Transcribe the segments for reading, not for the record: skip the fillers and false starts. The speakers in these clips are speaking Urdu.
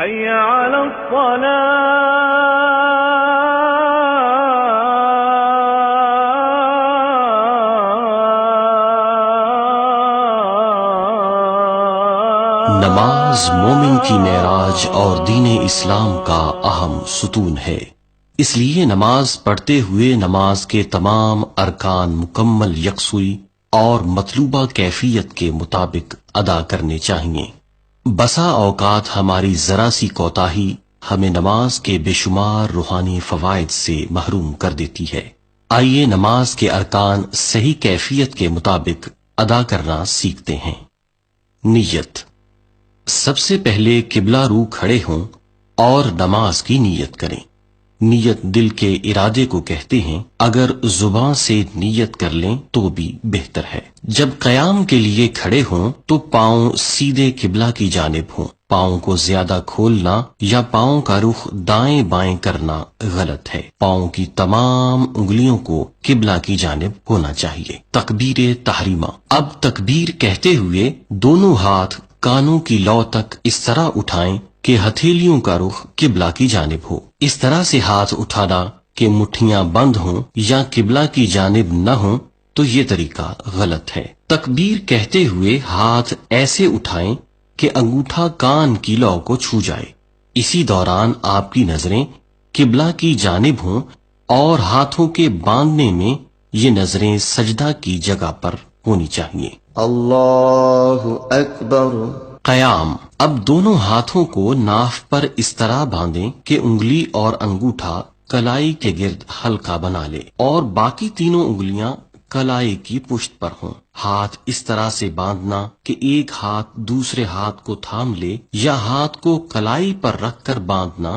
حي على الصلاة۔ نماز مومن کی معراج اور دین اسلام کا اہم ستون ہے، اس لیے نماز پڑھتے ہوئے نماز کے تمام ارکان مکمل یکسوئی اور مطلوبہ کیفیت کے مطابق ادا کرنے چاہیے۔ بسا اوقات ہماری ذرا سی کوتاہی ہمیں نماز کے بے شمار روحانی فوائد سے محروم کر دیتی ہے۔ آئیے نماز کے ارکان صحیح کیفیت کے مطابق ادا کرنا سیکھتے ہیں۔ نیت۔ سب سے پہلے قبلہ رو کھڑے ہوں اور نماز کی نیت کریں۔ نیت دل کے ارادے کو کہتے ہیں، اگر زبان سے نیت کر لیں تو بھی بہتر ہے۔ جب قیام کے لیے کھڑے ہوں تو پاؤں سیدھے قبلہ کی جانب ہوں۔ پاؤں کو زیادہ کھولنا یا پاؤں کا رخ دائیں بائیں کرنا غلط ہے۔ پاؤں کی تمام انگلیوں کو قبلہ کی جانب ہونا چاہیے۔ تکبیر تحریمہ۔ اب تکبیر کہتے ہوئے دونوں ہاتھ کانوں کی لو تک اس طرح اٹھائیں کہ ہتھیلیوں کا رخ قبلہ کی جانب ہو۔ اس طرح سے ہاتھ اٹھانا کہ مٹھیاں بند ہوں یا قبلہ کی جانب نہ ہوں تو یہ طریقہ غلط ہے۔ تکبیر کہتے ہوئے ہاتھ ایسے اٹھائیں کہ انگوٹھا کان کی لو کو چھو جائے۔ اسی دوران آپ کی نظریں قبلہ کی جانب ہوں اور ہاتھوں کے باندھنے میں یہ نظریں سجدہ کی جگہ پر ہونی چاہیے۔ اللہ اکبر۔ قیام۔ اب دونوں ہاتھوں کو ناف پر اس طرح باندھیں کہ انگلی اور انگوٹھا کلائی کے گرد حلقہ بنا لے اور باقی تینوں انگلیاں کلائی کی پشت پر ہوں۔ ہاتھ اس طرح سے باندھنا کہ ایک ہاتھ دوسرے ہاتھ کو تھام لے یا ہاتھ کو کلائی پر رکھ کر باندھنا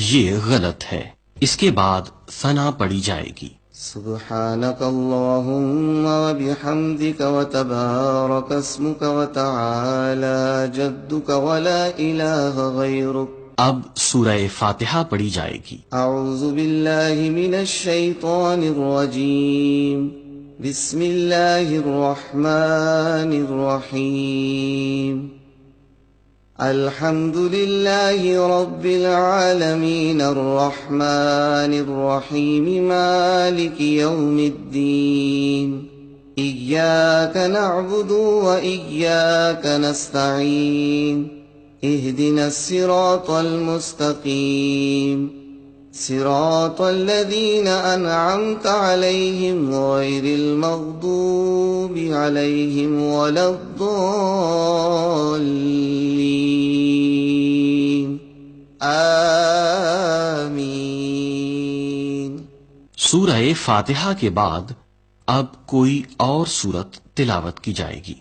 یہ غلط ہے۔ اس کے بعد ثنا پڑھی جائے گی۔ سبحانك اللهم وبحمدك وتبارك اسمك وتعالى جدك ولا إله غيرك۔ اب سورہ فاتحہ پڑھی جائے گی۔ اعوذ باللہ من الشیطان الرجیم، بسم اللہ الرحمن الرحیم، الحمد للہ رب العالمین الرحمن الرحیم مالک یوم الدین، ایاک نعبد و ایاک نستعین، اہدنا الصراط المستقیم، صراط الذین انعمت علیہم غیر المغضوب علیہم ولا الضالین، آمین۔ سورہ فاتحہ کے بعد اب کوئی اور سورت تلاوت کی جائے گی۔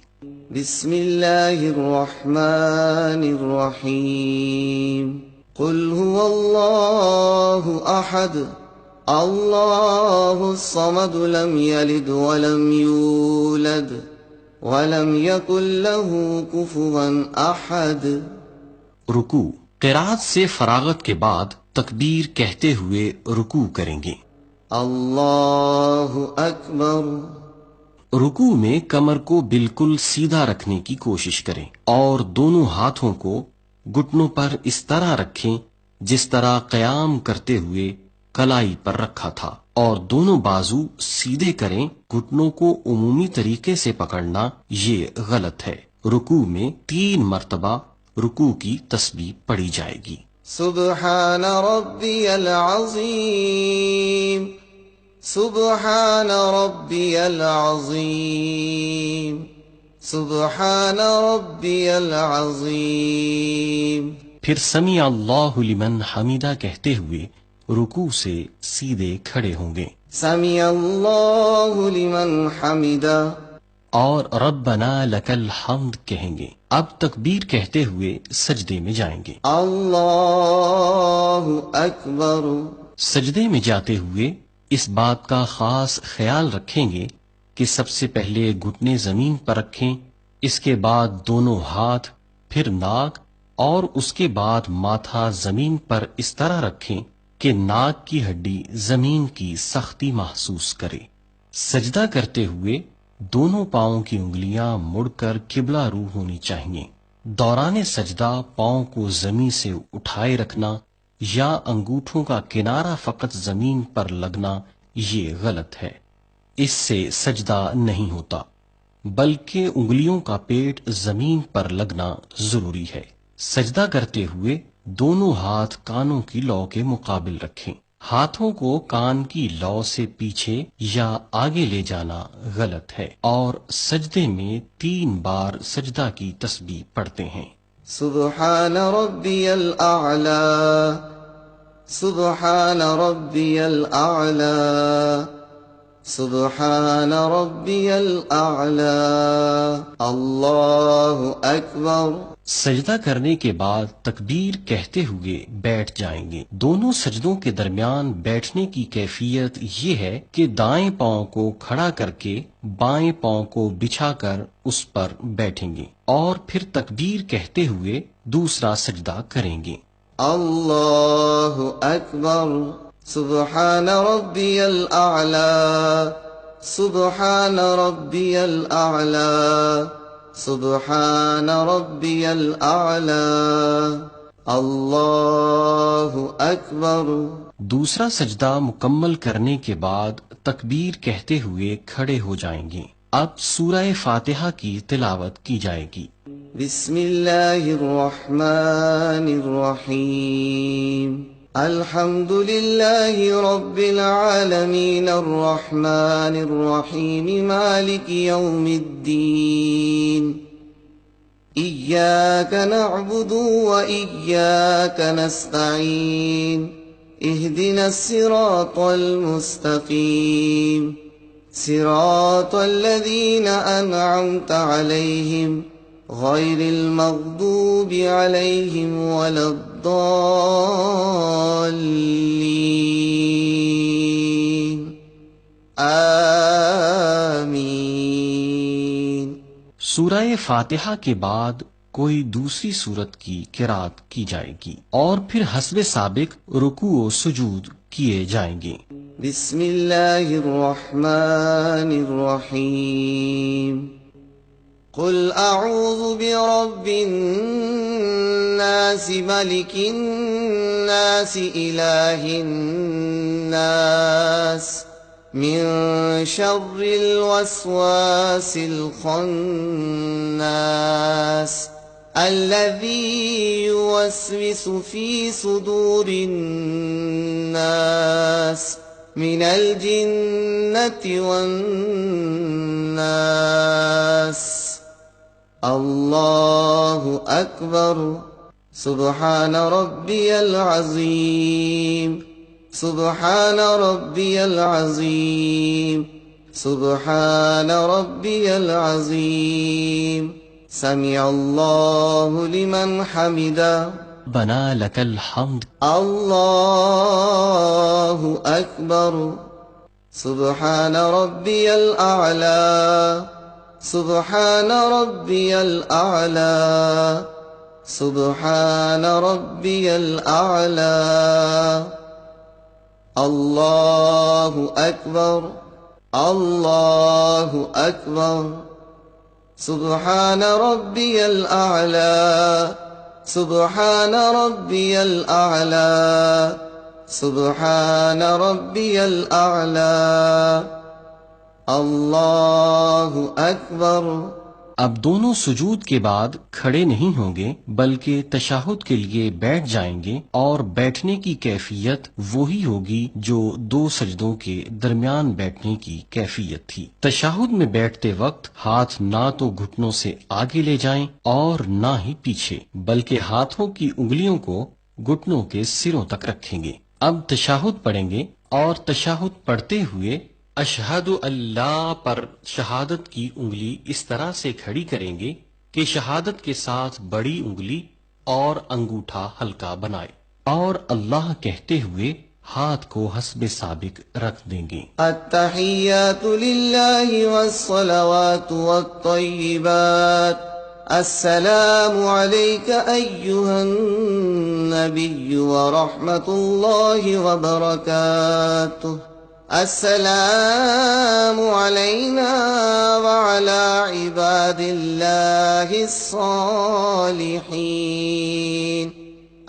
بسم اللہ الرحمن الرحیم، قل هو اللہ احد اللہ الصمد لم یلد ولم یولد ولم یکن له کفوا احد۔ رکوع۔ قرات سے فراغت کے بعد تکبیر کہتے ہوئے رکوع کریں گے۔ اللہ اکبر۔ رکوع میں کمر کو بالکل سیدھا رکھنے کی کوشش کریں اور دونوں ہاتھوں کو گھٹنوں پر اس طرح رکھیں جس طرح قیام کرتے ہوئے کلائی پر رکھا تھا، اور دونوں بازو سیدھے کریں۔ گھٹنوں کو عمومی طریقے سے پکڑنا یہ غلط ہے۔ رکوع میں 3 مرتبہ رکوع کی تسبیح پڑھی جائے گی۔ سبحان ربی العظیم، سبحان ربی العظیم، سبحان ربی العظیم۔ پھر سمیع اللہ لمن حمیدہ کہتے ہوئے رکوع سے سیدھے کھڑے ہوں گے سمیع اللہ لمن حمیدہ، اور ربنا لک الحمد کہیں گے۔ اب تکبیر کہتے ہوئے سجدے میں جائیں گے۔ اللہ اکبر۔ سجدے میں جاتے ہوئے اس بات کا خاص خیال رکھیں گے کہ سب سے پہلے گھٹنے زمین پر رکھیں، اس کے بعد دونوں ہاتھ، پھر ناک، اور اس کے بعد ماتھا زمین پر اس طرح رکھیں کہ ناک کی ہڈی زمین کی سختی محسوس کرے۔ سجدہ کرتے ہوئے دونوں پاؤں کی انگلیاں مڑ کر قبلہ رو ہونی چاہیے۔ دوران سجدہ پاؤں کو زمین سے اٹھائے رکھنا یا انگوٹھوں کا کنارہ فقط زمین پر لگنا یہ غلط ہے، اس سے سجدہ نہیں ہوتا، بلکہ انگلیوں کا پیٹ زمین پر لگنا ضروری ہے۔ سجدہ کرتے ہوئے دونوں ہاتھ کانوں کی لو کے مقابل رکھیں۔ ہاتھوں کو کان کی لو سے پیچھے یا آگے لے جانا غلط ہے، اور سجدے میں 3 بار سجدہ کی تسبیح پڑھتے ہیں۔ سبحان ربي الأعلى سبحان ربي الأعلى سبحان ربي الأعلى الله أكبر۔ سجدہ کرنے کے بعد تکبیر کہتے ہوئے بیٹھ جائیں گے۔ دونوں سجدوں کے درمیان بیٹھنے کی کیفیت یہ ہے کہ دائیں پاؤں کو کھڑا کر کے بائیں پاؤں کو بچھا کر اس پر بیٹھیں گے، اور پھر تکبیر کہتے ہوئے دوسرا سجدہ کریں گے۔ اللہ اکبر۔ سبحان ربی الاعلی سبحان ربی الاعلی سبحان ربی الاعلی اللہ اکبر۔ دوسرا سجدہ مکمل کرنے کے بعد تکبیر کہتے ہوئے کھڑے ہو جائیں گے۔ اب سورہ فاتحہ کی تلاوت کی جائے گی۔ بسم اللہ الرحمن الرحیم الحمد للہ رب العالمین الرحمن الرحیم مالک یوم الدین ایاک نعبد و ایاک نستعین اہدنا الصراط المستقیم صراط الذین انعمت علیہم غیر المغضوب علیہم ولا الضالین آمین۔ سورہ فاتحہ کے بعد کوئی دوسری سورت کی قرات کی جائے گی، اور پھر حسب سابق رکوع و سجود کیے جائیں گے۔ بسم اللہ الرحمن الرحیم قل اعوذ برب الناس ملک الناس الہ الناس من شر الوسواس الخناس الذي يوسوس في صدور الناس من الجنة والناس۔ اللہ اکبر۔ سبحان ربی العظیم سبحان ربی العظیم سبحان ربی العظیم سمع اللہ لمن حمدہ بنا لک الحمد۔ اللہ اکبر۔ سبحان ربی الاعلی سبحان ربی الاعلی سبحان ربی الاعلی اللہ اکبر اللہ اکبر۔ سبحان ربی الاعلی سبحان ربی الاعلی سبحان ربی الاعلی اللہ اکبر۔ اب دونوں سجود کے بعد کھڑے نہیں ہوں گے، بلکہ تشہد کے لیے بیٹھ جائیں گے، اور بیٹھنے کی کیفیت وہی ہوگی جو 2 سجدوں کے درمیان بیٹھنے کی کیفیت تھی۔ تشہد میں بیٹھتے وقت ہاتھ نہ تو گھٹنوں سے آگے لے جائیں اور نہ ہی پیچھے، بلکہ ہاتھوں کی انگلیوں کو گھٹنوں کے سروں تک رکھیں گے۔ اب تشہد پڑھیں گے، اور تشہد پڑھتے ہوئے اشہد اللہ پر شہادت کی انگلی اس طرح سے کھڑی کریں گے کہ شہادت کے ساتھ بڑی انگلی اور انگوٹھا ہلکا بنائے، اور اللہ کہتے ہوئے ہاتھ کو حسب سابق رکھ دیں گے۔ التحیات للہ والصلوات والطیبات السلام علیک ایہا النبی ورحمت اللہ وبرکاتہ السلام علينا وعلى عباد الله الصالحين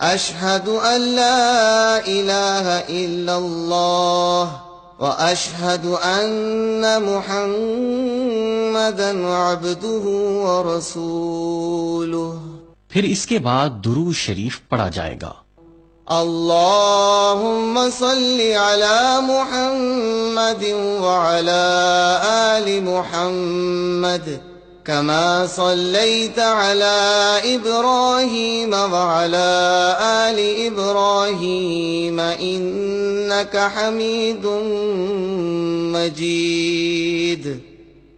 أشهد أن لا إله إلا الله وأشهد أن محمدا عبده ورسوله. پھر اس کے بعد درود شریف پڑھا جائے گا. اللهم صل على محمد وعلى آل محمد كما صليت على إبراهيم وعلى آل إبراهيم إنك حميد مجيد.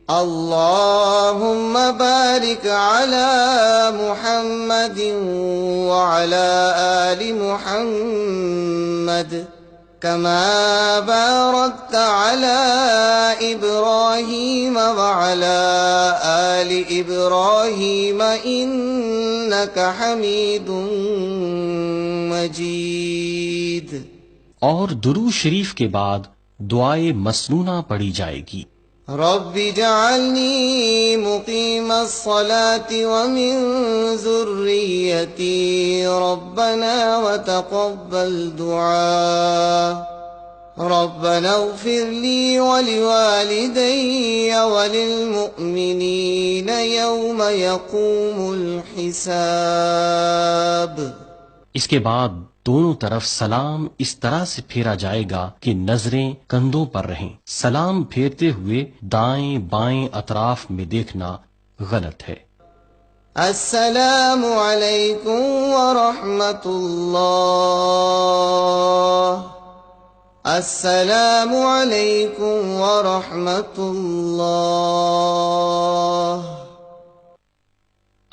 اللهم بارك على محمد وعلى آل محمد كما باركت على إبراهيم وعلى آل إبراهيم إنك حميد مجيد. اور درود شریف کے بعد دعائے مسنونہ پڑھی جائے گی. رب اجعلني مقيم الصلاة ومن ذريتي ربنا وتقبل دعاء ربنا اغفر لي ولوالدي وللمؤمنين يوم يقوم الحساب. اس کے بعد دونوں طرف سلام اس طرح سے پھیرا جائے گا کہ نظریں کندھوں پر رہیں. سلام پھیرتے ہوئے دائیں بائیں اطراف میں دیکھنا غلط ہے. السلام علیکم ورحمۃ اللہ. السلام علیکم ورحمۃ اللہ.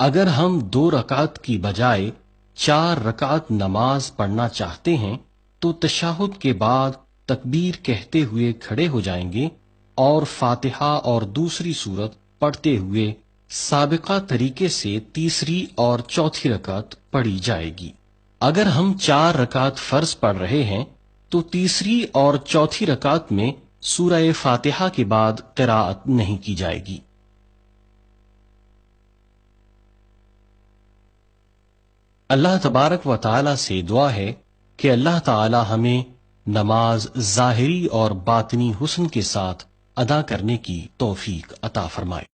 اگر ہم 2 رکعت کی بجائے 4 رکعت نماز پڑھنا چاہتے ہیں تو تشہد کے بعد تکبیر کہتے ہوئے کھڑے ہو جائیں گے اور فاتحہ اور دوسری سورت پڑھتے ہوئے سابقہ طریقے سے تیسری اور چوتھی رکعت پڑھی جائے گی. اگر ہم 4 رکعت فرض پڑھ رہے ہیں تو تیسری اور چوتھی رکعت میں سورہ فاتحہ کے بعد قراءت نہیں کی جائے گی. اللہ تبارک و تعالی سے دعا ہے کہ اللہ تعالی ہمیں نماز ظاہری اور باطنی حسن کے ساتھ ادا کرنے کی توفیق عطا فرمائے.